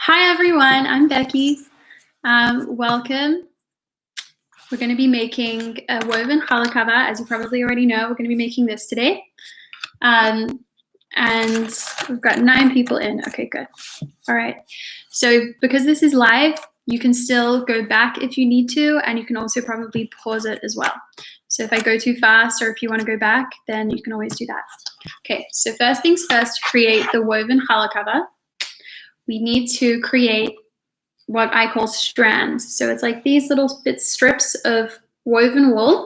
Hi everyone, I'm Becky. Welcome. We're going to be making a woven challah cover. As you probably already know, we're going to be making this today. And we've got 9 people in. Okay, good. All right. So because this is live, you can still go back if you need to, and you can also probably pause it as well. So if I go too fast or if you want to go back, then you can always do that. Okay, so first things first, to create the woven challah cover, we need to create what I call strands. So it's like these little strips of woven wool,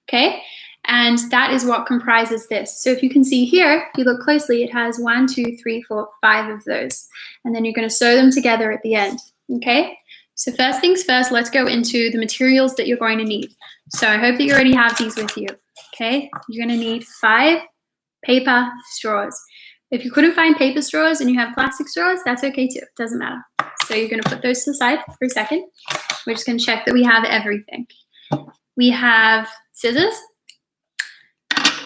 okay? And that is what comprises this. So if you can see here, if you look closely, it has 1, 2, 3, 4, 5 of those. And then you're going to sew them together at the end, okay? So first things first, let's go into the materials that you're going to need. So I hope that you already have these with you, okay? You're going to need 5 paper straws. If you couldn't find paper straws and you have plastic straws, that's okay too. It doesn't matter. So you're going to put those to the side for a second. We're just going to check that we have everything. We have scissors.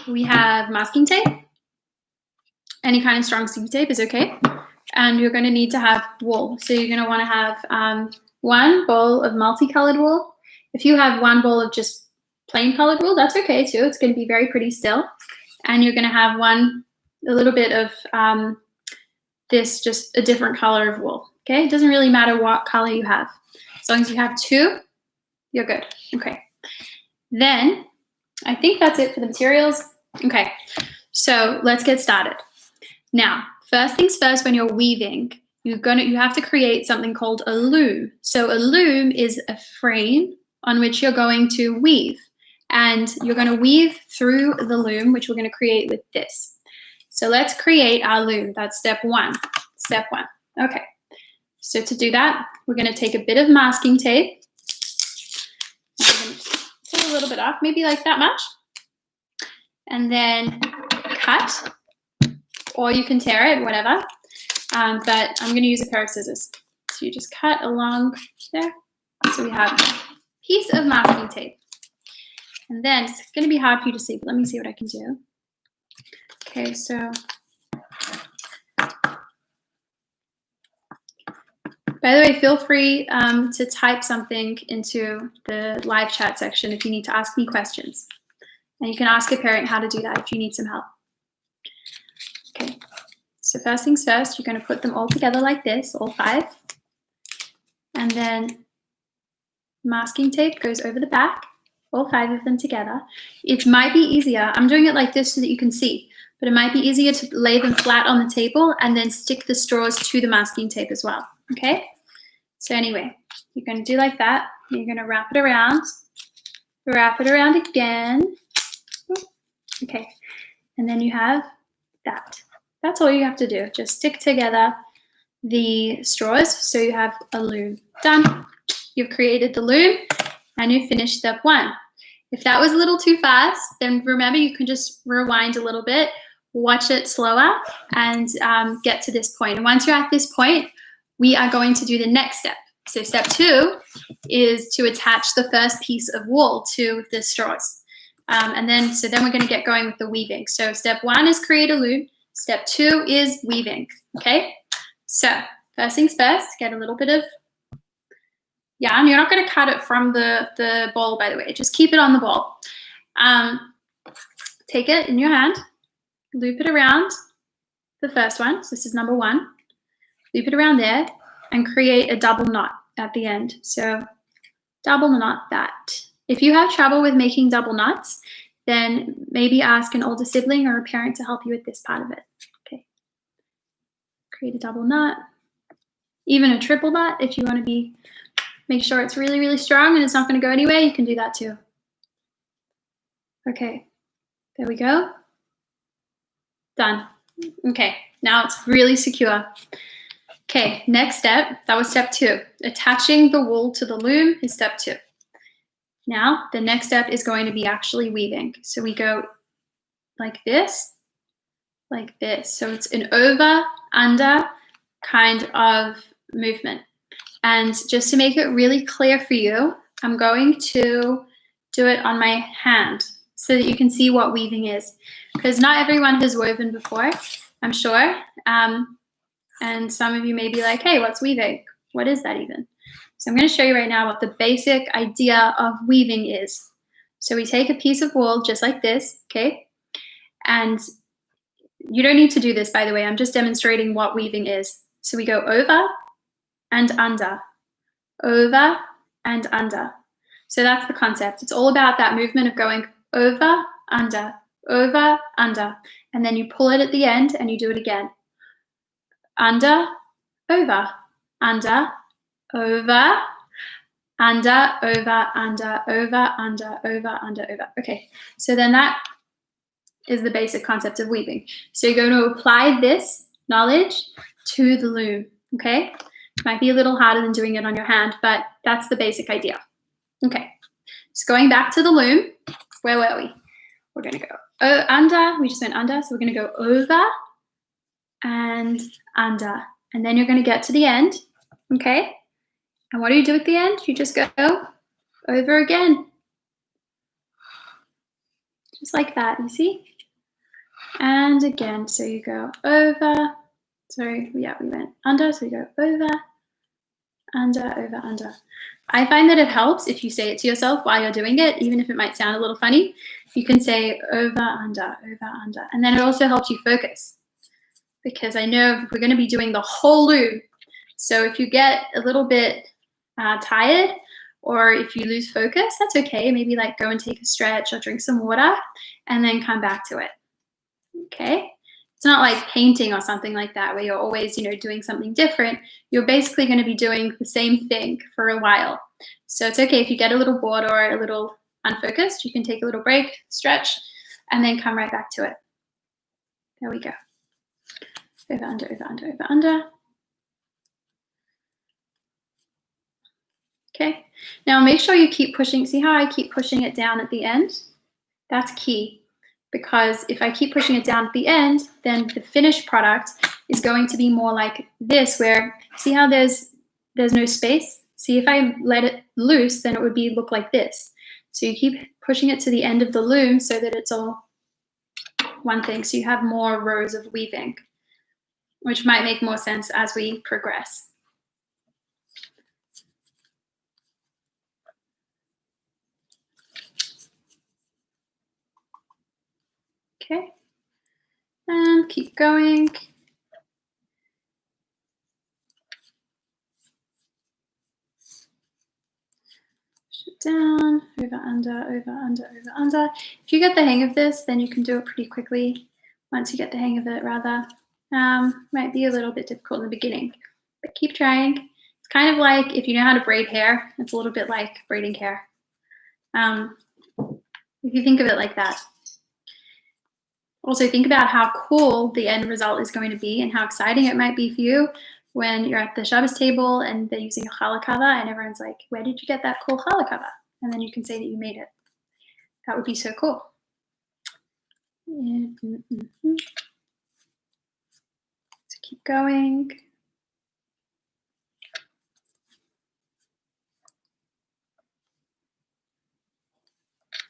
We have masking tape. Any kind of strong sticky tape is okay. And you're going to need to have wool. So you're going to want to have 1 bowl of multicolored wool. If you have 1 bowl of just plain colored wool, that's okay too. It's going to be very pretty still. And you're going to have a little bit of this, just a different color of wool. Okay, it doesn't really matter what color you have. As long as you have 2, you're good. Okay, then I think that's it for the materials. Okay, so let's get started. Now, first things first, when you're weaving, you have to create something called a loom. So a loom is a frame on which you're going to weave, and you're going to weave through the loom, which we're going to create with this. So let's create our loom. That's step 1. Step 1. Okay. So to do that, we're going to take a bit of masking tape. I'm going to take a little bit off, maybe like that much. And then cut, or you can tear it, whatever. But I'm going to use a pair of scissors. So you just cut along there. So we have a piece of masking tape. And then it's going to be hard for you to see, but let me see what I can do. Okay, so by the way, feel free to type something into the live chat section if you need to ask me questions. And you can ask a parent how to do that if you need some help. Okay, so first things first, you're going to put them all together like this, all 5. And then masking tape goes over the back, all 5 of them together. It might be easier, I'm doing it like this so that you can see, but it might be easier to lay them flat on the table and then stick the straws to the masking tape as well, okay? So anyway, you're going to do like that. You're going to wrap it around again. Okay, and then you have that. That's all you have to do. Just stick together the straws so you have a loom. Done. You've created the loom and you've finished step 1. If that was a little too fast, then remember you can just rewind a little bit, watch it slower, and get to this point. And once you're at this point, we are going to do the next step. So step 2 is to attach the first piece of wool to the straws. And then we're going to get going with the weaving. So step 1 is create a loom. Step 2 is weaving, okay? So first things first, get a little bit of yarn. You're not going to cut it from the ball, by the way. Just keep it on the ball. Take it in your hand, loop it around the first one. So this is number 1. Loop it around there and create a double knot at the end. So double knot that. If you have trouble with making double knots, then maybe ask an older sibling or a parent to help you with this part of it. Okay. Create a double knot, even a triple knot if you want to make sure it's really, really strong and it's not going to go anywhere, you can do that too. Okay, there we go. Done. Okay, now it's really secure. Okay, next step, that was step 2. Attaching the wool to the loom is step 2. Now, the next step is going to be actually weaving. So we go like this. So it's an over, under kind of movement. And just to make it really clear for you, I'm going to do it on my hand so that you can see what weaving is. Because not everyone has woven before, I'm sure. And some of you may be like, hey, what's weaving? What is that even? So I'm going to show you right now what the basic idea of weaving is. So we take a piece of wool just like this, okay? And you don't need to do this, by the way. I'm just demonstrating what weaving is. So we go over and under, over and under. So that's the concept. It's all about that movement of going over, under, and then you pull it at the end and you do it again. Under, over, under, over, under, over, under, over, under, over, under, over. Okay, so then that is the basic concept of weaving. So you're going to apply this knowledge to the loom, okay? It might be a little harder than doing it on your hand, but that's the basic idea. Okay, so going back to the loom, where were we? We're gonna go under, we just went under, so we're gonna go over and under. And then you're gonna get to the end, okay? And what do you do at the end? You just go over again. Just like that, you see? And again, so you go over, sorry, yeah, we went under, so you go over, under. I find that it helps if you say it to yourself while you're doing it, even if it might sound a little funny. You can say over, under, and then it also helps you focus. Because I know we're going to be doing the whole loom. So if you get a little bit tired, or if you lose focus, that's okay. Maybe like go and take a stretch or drink some water and then come back to it. Okay? It's not like painting or something like that where you're always, doing something different. You're basically going to be doing the same thing for a while. So it's okay if you get a little bored or a little unfocused. You can take a little break, stretch, and then come right back to it. There we go. Over, under. Okay, now make sure you keep pushing. See how I keep pushing it down at the end? That's key, because if I keep pushing it down at the end, then the finished product is going to be more like this, where, see how there's no space? See, if I let it loose, then it would look like this. So you keep pushing it to the end of the loom so that it's all one thing, so you have more rows of weaving, which might make more sense as we progress. Okay, and keep going. Push it down, over, under. If you get the hang of this, then you can do it pretty quickly. Once you get the hang of it, rather. Might be a little bit difficult in the beginning, but keep trying. It's kind of like if you know how to braid hair, it's a little bit like braiding hair. If you think of it like that. Also, think about how cool the end result is going to be and how exciting it might be for you when you're at the Shabbos table and they're using a challah cover and everyone's like, where did you get that cool challah cover? And then you can say that you made it. That would be so cool. So keep going.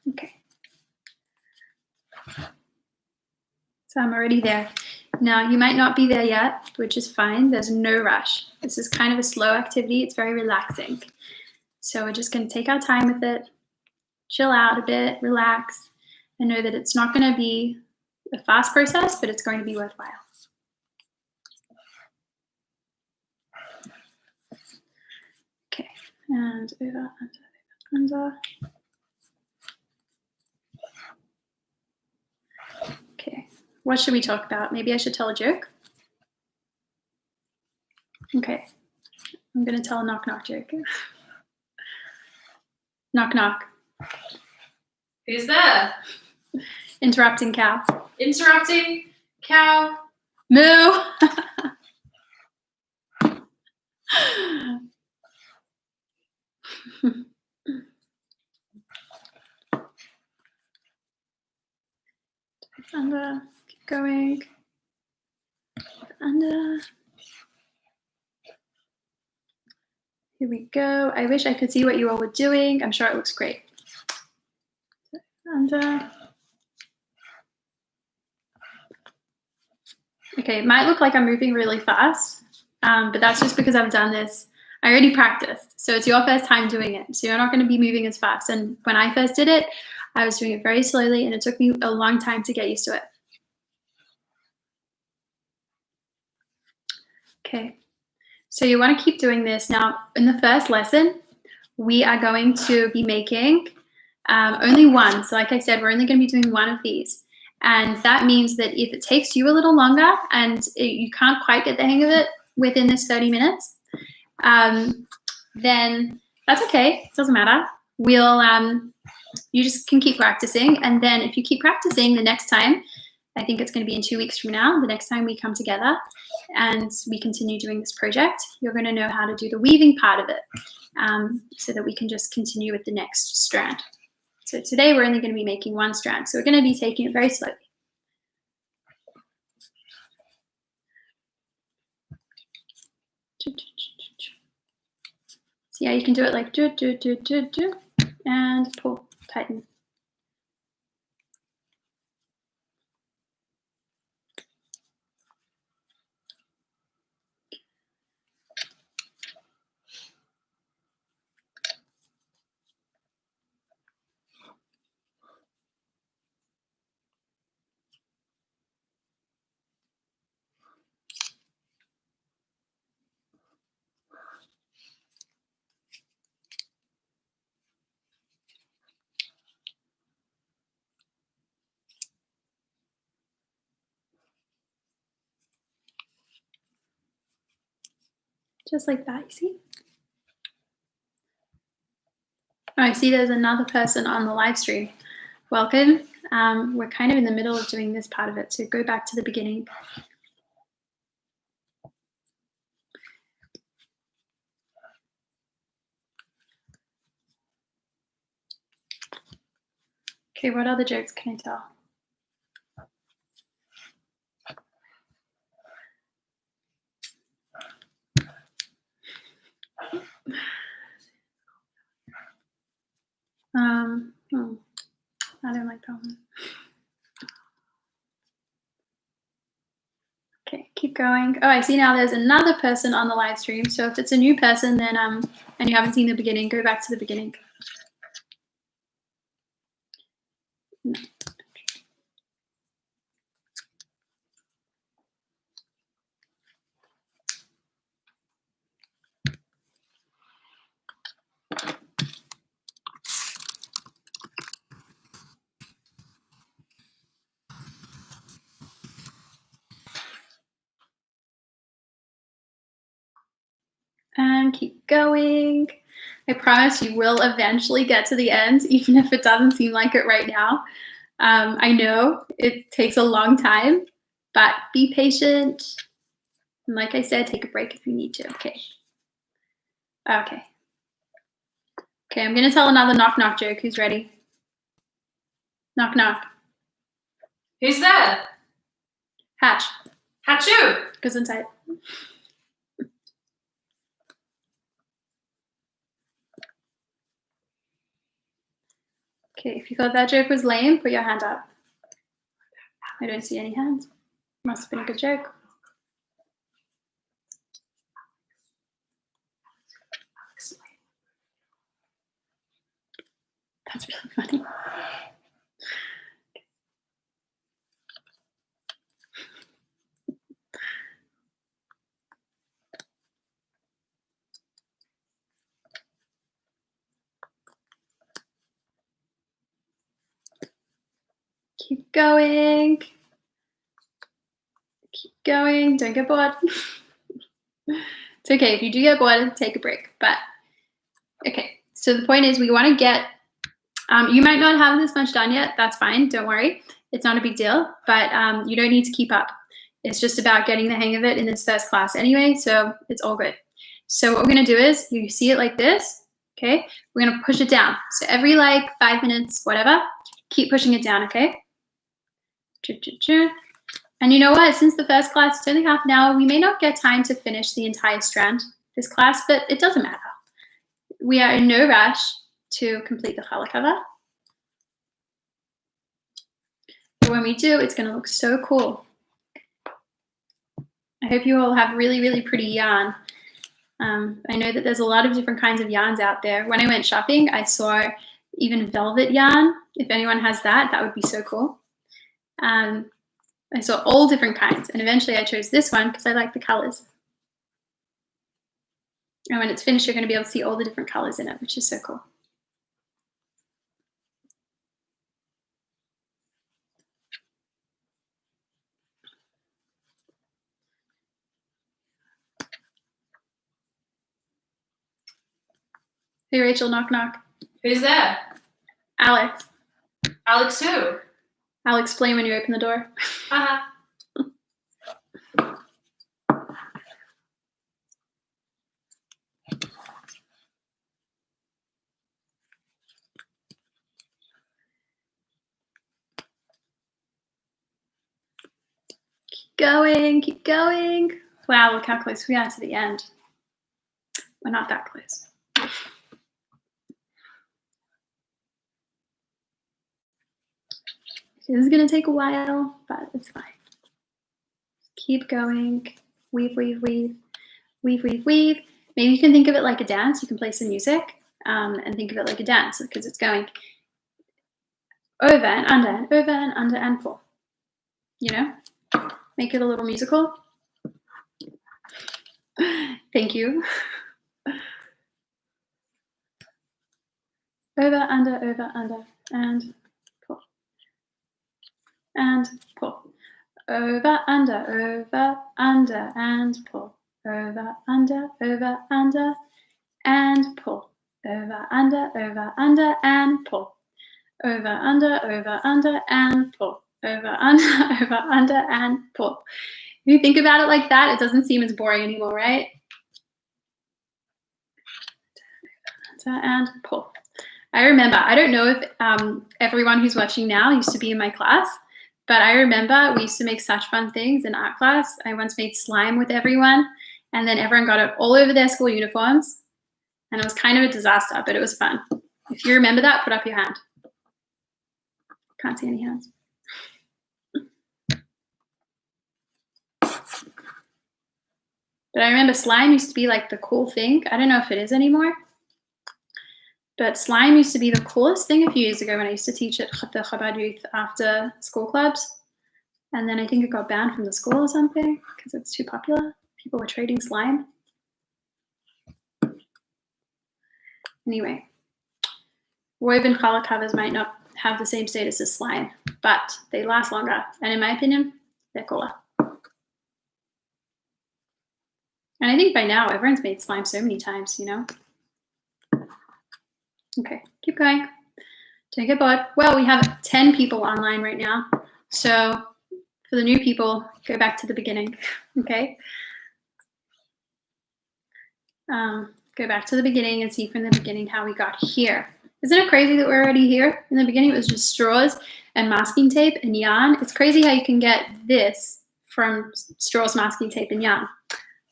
Okay. So I'm already there. Now, you might not be there yet, which is fine. There's no rush. This is kind of a slow activity. It's very relaxing. So we're just going to take our time with it, chill out a bit, relax, and know that it's not going to be a fast process, but it's going to be worthwhile. Okay, and over, under. Okay, what should we talk about? Maybe I should tell a joke? Okay, I'm going to tell a knock-knock joke. Knock-knock. Who's there? Interrupting cow. Interrupting cow. Moo. Under, keep going. Under. Here we go. I wish I could see what you all were doing. I'm sure it looks great. Under. Okay, it might look like I'm moving really fast, but that's just because I've done this. I already practiced, so it's your first time doing it, so you're not going to be moving as fast. And when I first did it, I was doing it very slowly, and it took me a long time to get used to it. Okay, so you want to keep doing this. Now, in the first lesson, we are going to be making only one. So like I said, we're only going to be doing one of these. And that means that if it takes you a little longer and you can't quite get the hang of it within this 30 minutes, then that's okay. It doesn't matter. You just can keep practicing. And then if you keep practicing the next time, I think it's going to be in 2 weeks from now, the next time we come together and we continue doing this project, you're going to know how to do the weaving part of it, so that we can just continue with the next strand. So today we're only going to be making one strand. So we're going to be taking it very slowly. So yeah, you can do it like do, and pull, tighten. Just like that, you see? Oh, I see there's another person on the live stream. Welcome. We're kind of in the middle of doing this part of it, so go back to the beginning. Okay, what other jokes can I tell? I don't like that one. Okay, keep going. Oh, I see now there's another person on the live stream. So if it's a new person, then and you haven't seen the beginning, go back to the beginning. No. And keep going. I promise you will eventually get to the end, even if it doesn't seem like it right now. I know it takes a long time, but be patient. And like I said, take a break if you need to. Okay. Okay. Okay, I'm gonna tell another knock knock joke. Who's ready? Knock knock. Who's there? Hatch. Hachu. Gesundheit. Okay, if you thought that joke was lame, put your hand up. I don't see any hands. Must have been a good joke. That's really funny. Keep going. Keep going. Don't get bored. It's okay. If you do get bored, take a break. But okay. So the point is we want to get, you might not have this much done yet. That's fine. Don't worry. It's not a big deal. But you don't need to keep up. It's just about getting the hang of it in this first class anyway. So it's all good. So what we're going to do is you see it like this. Okay. We're going to push it down. So every like 5 minutes, whatever, keep pushing it down. Okay. And you know what? Since the first class, it's only half an hour, we may not get time to finish the entire strand this class, but it doesn't matter. We are in no rush to complete the challah cover. But when we do, it's going to look so cool. I hope you all have really, really pretty yarn. I know that there's a lot of different kinds of yarns out there. When I went shopping, I saw even velvet yarn. If anyone has that, that would be so cool. I saw all different kinds, and eventually I chose this one because I like the colors. And when it's finished, you're going to be able to see all the different colors in it, which is so cool. Hey, Rachel, knock, knock. Who's there? Alex. Alex who? I'll explain when you open the door. Uh-huh. Keep going. Wow, look how close we are to the end. We're not that close. It is going to take a while, but it's fine. Keep going. Weave, weave, weave. Weave, weave, weave. Maybe you can think of it like a dance. You can play some music and think of it like a dance because it's going over and under and over and under and pull. You know? Make it a little musical. Thank you. Over, under, and pull. And pull. Over, under, and pull. Over, under, and pull. Over, under, and pull. Over, under, and pull. Over, under, and pull. If you think about it like that, it doesn't seem as boring anymore, right? And pull. I remember, I don't know if everyone who's watching now used to be in my class, but I remember we used to make such fun things in art class. I once made slime with everyone, and then everyone got it all over their school uniforms, and it was kind of a disaster, but it was fun. If you remember that, put up your hand. Can't see any hands. But I remember slime used to be like the cool thing. I don't know if it is anymore. But slime used to be the coolest thing a few years ago when I used to teach at the Chabad youth after school clubs. And then I think it got banned from the school or something because it's too popular. People were trading slime. Anyway, woven challah covers might not have the same status as slime, but they last longer. And in my opinion, they're cooler. And I think by now, everyone's made slime so many times, you know? Okay, keep going. Don't get bored. Well, we have 10 people online right now. So for the new people, go back to the beginning, okay? Go back to the beginning and see from the beginning how we got here. Isn't it crazy that we're already here? In the beginning, it was just straws and masking tape and yarn. It's crazy how you can get this from straws, masking tape, and yarn.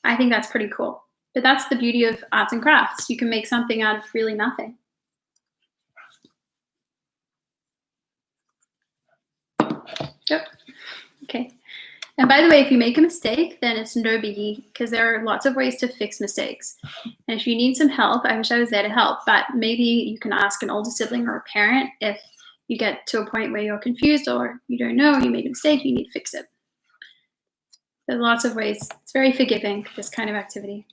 I think that's pretty cool. But that's the beauty of arts and crafts. You can make something out of really nothing. Yep. Okay. And by the way, if you make a mistake, then it's no biggie because there are lots of ways to fix mistakes. And if you need some help, I wish I was there to help, but maybe you can ask an older sibling or a parent if you get to a point where you're confused or you don't know, you made a mistake, you need to fix it. There's lots of ways. It's very forgiving, this kind of activity.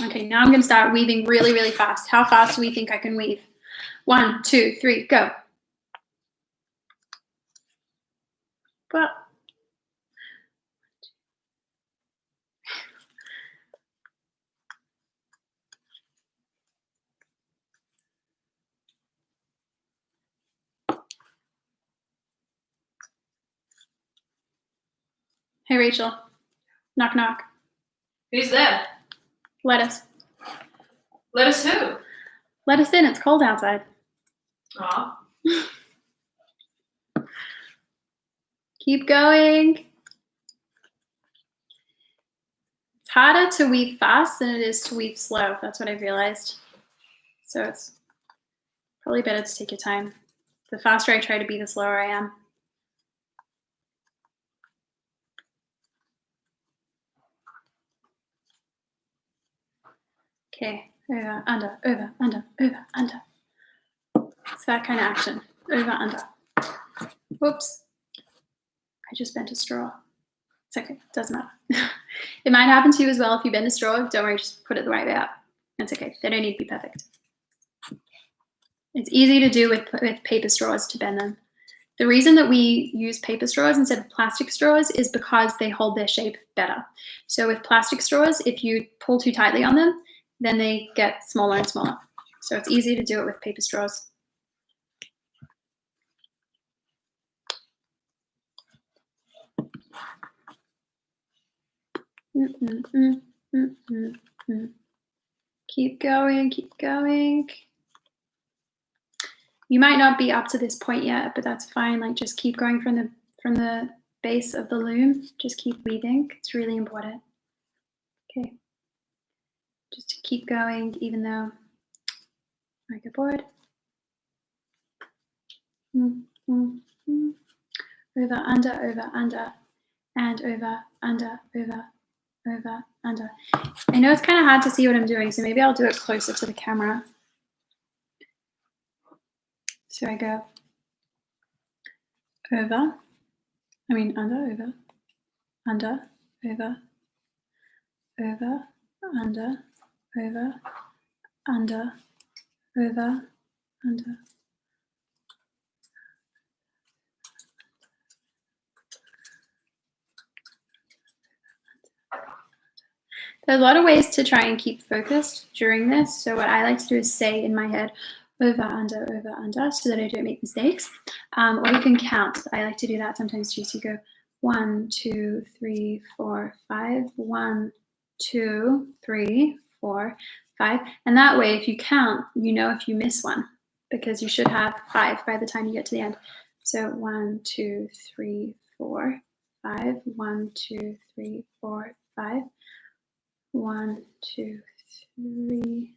Okay, now I'm going to start weaving really, really fast. How fast do we think I can weave? 1, 2, 3, go. Well, hey, Rachel. Knock, knock. Who's there? Lettuce. Lettuce who? Let us in. It's cold outside. Aw. Keep going. It's harder to weave fast than it is to weave slow. That's what I've realized. So it's probably better to take your time. The faster I try to be, the slower I am. Okay, over, under, over, under, over, under. It's that kind of action. Over, under. Whoops. I just bent a straw. It's okay, doesn't matter. It might happen to you as well if you bend a straw. Don't worry, just put it the right way up. It's okay, they don't need to be perfect. It's easy to do with paper straws to bend them. The reason that we use paper straws instead of plastic straws is because they hold their shape better. So with plastic straws, if you pull too tightly on them, then they get smaller and smaller. So it's easy to do it with paper straws. Keep going, keep going. You might not be up to this point yet, but that's fine. Like, just keep going from the base of the loom. Just keep weaving. It's really important. Okay. Just to keep going, even though I get bored. Over, under, and over, under, over, under. I know it's kind of hard to see what I'm doing, so maybe I'll do it closer to the camera. So I go over, under, over, under, over, over, under, over, under, over, under. There's a lot of ways to try and keep focused during this. So what I like to do is say in my head, over, under, so that I don't make mistakes. Or you can count. I like to do that sometimes too. So you go 1, 2, 3, 4, 5. 1, 2, 3, 4, 5. And that way, if you count, you know if you miss one, because you should have 5 by the time you get to the end. So 1, 2, 3, 4, 5. 1, 2, 3, 4, 5. 1, 2, 3.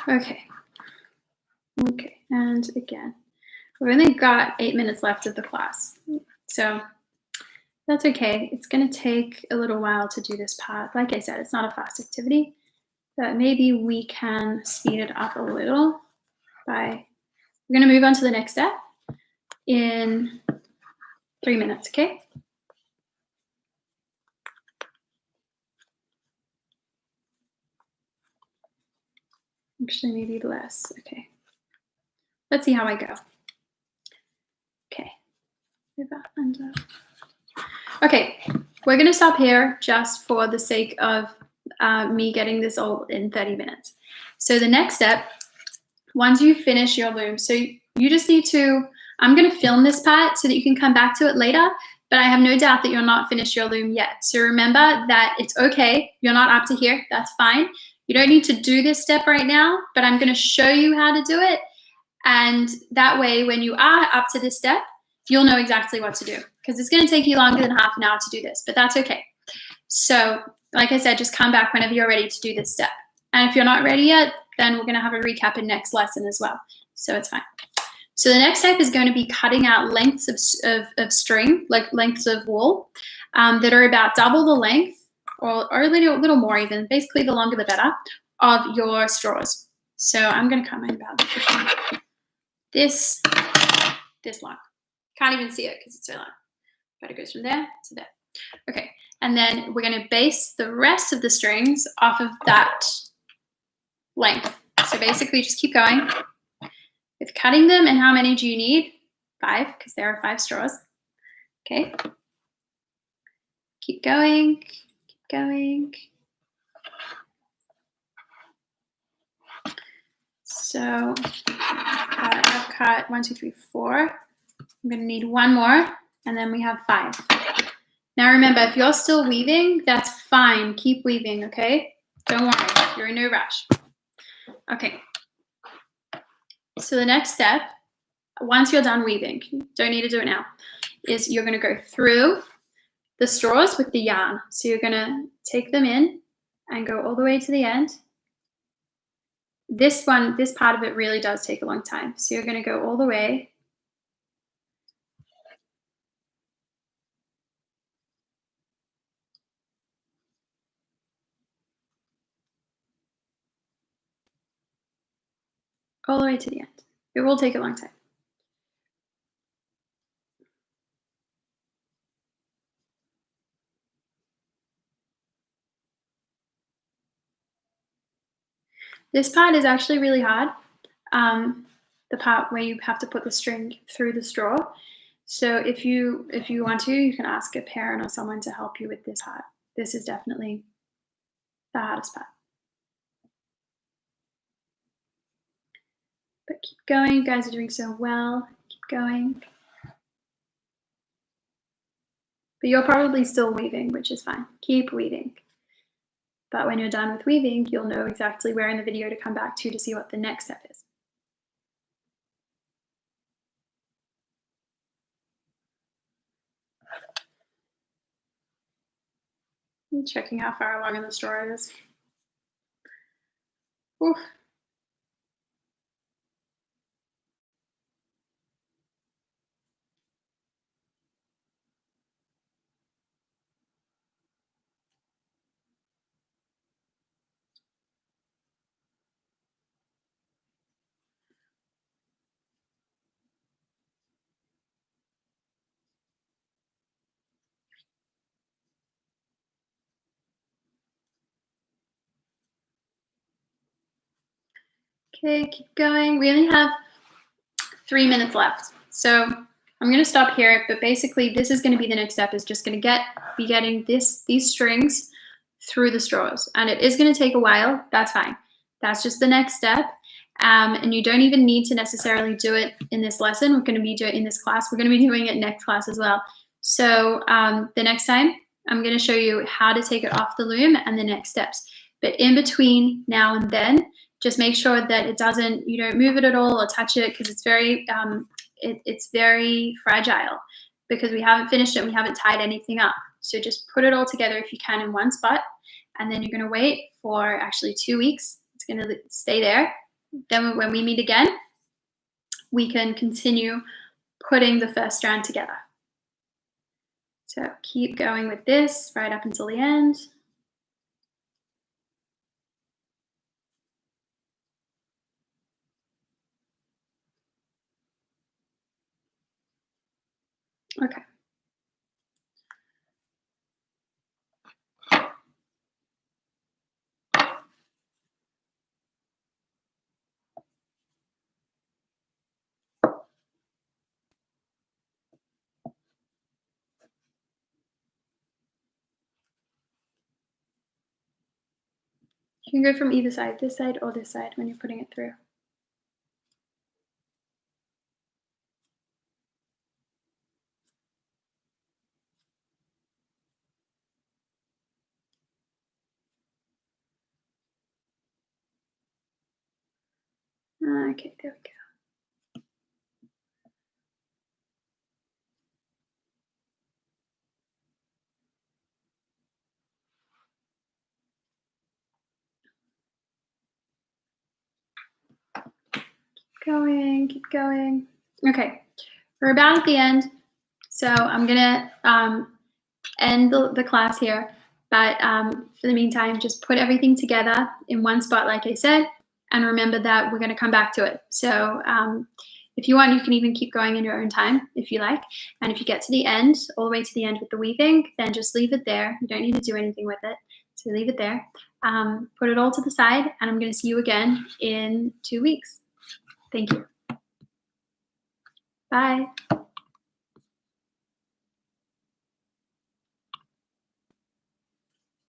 Okay. Okay, and again. We've only got 8 minutes left of the class, so that's okay. It's going to take a little while to do this part. Like I said, it's not a fast activity, but maybe we can speed it up a little by, we're going to move on to the next step in 3 minutes, okay? Actually, maybe less. Okay. Let's see how I go. Okay. Okay, we're going to stop here just for the sake of me getting this all in 30 minutes. So the next step, once you finish your loom, so you just need to, I'm going to film this part so that you can come back to it later, but I have no doubt that you're not finished your loom yet. So remember that it's okay. You're not up to here. That's fine. You don't need to do this step right now, but I'm going to show you how to do it. And that way, when you are up to this step, you'll know exactly what to do, because it's going to take you longer than half an hour to do this, but that's okay. So like I said, just come back whenever you're ready to do this step. And if you're not ready yet, then we're going to have a recap in next lesson as well. So it's fine. So the next step is going to be cutting out lengths of string, like lengths of wool, that are about double the length, or a little more even, basically the longer the better, of your straws. So I'm going to cut mine about this long. Can't even see it because it's so long. But it goes from there to there. Okay, and then we're going to base the rest of the strings off of that length. So basically just keep going with cutting them. And how many do you need? 5, because there are 5 straws. Okay. Keep going, keep going. So I've cut 1, 2, 3, 4. I'm going to need 1 more, and then we have 5. Now remember, if you're still weaving, that's fine. Keep weaving, okay? Don't worry, you're in no rush. Okay. So the next step, once you're done weaving, don't need to do it now, is you're going to go through the straws with the yarn. So you're going to take them in and go all the way to the end. This part of it really does take a long time. So you're going to go all the way. all the way to the end. It will take a long time. This part is actually really hard. The part where you have to put the string through the straw. So if you want to, you can ask a parent or someone to help you with this part. This is definitely the hardest part. But keep going, you guys are doing so well. Keep going. But you're probably still weaving, which is fine. Keep weaving. But when you're done with weaving, you'll know exactly where in the video to come back to see what the next step is. I'm checking how far along in the straw it is. Oof. Okay, keep going. We only have 3 minutes left. So I'm going to stop here, but basically this is going to be the next step, is just going to be getting these strings through the straws. And it is going to take a while. That's fine. That's just the next step. And you don't even need to necessarily do it in this lesson. We're going to be doing it in this class. We're going to be doing it next class as well. So the next time I'm going to show you how to take it off the loom and the next steps. But in between now and then, just make sure that you don't move it at all or touch it, because it's very fragile, because we haven't finished it and we haven't tied anything up. So just put it all together if you can in one spot, and then you're going to wait for actually 2 weeks. It's going to stay there. Then when we meet again, we can continue putting the first strand together. So keep going with this right up until the end. Okay. You can go from either side, this side or this side, when you're putting it through. Okay, there we go. Keep going. Okay, we're about at the end, so I'm gonna end the class here. But for the meantime, just put everything together in one spot, like I said, and remember that we're gonna come back to it. So if you want, you can even keep going in your own time if you like. And if you get to the end, all the way to the end with the weaving, then just leave it there. You don't need to do anything with it. So leave it there. Put it all to the side, and I'm gonna see you again in 2 weeks. Thank you. Bye.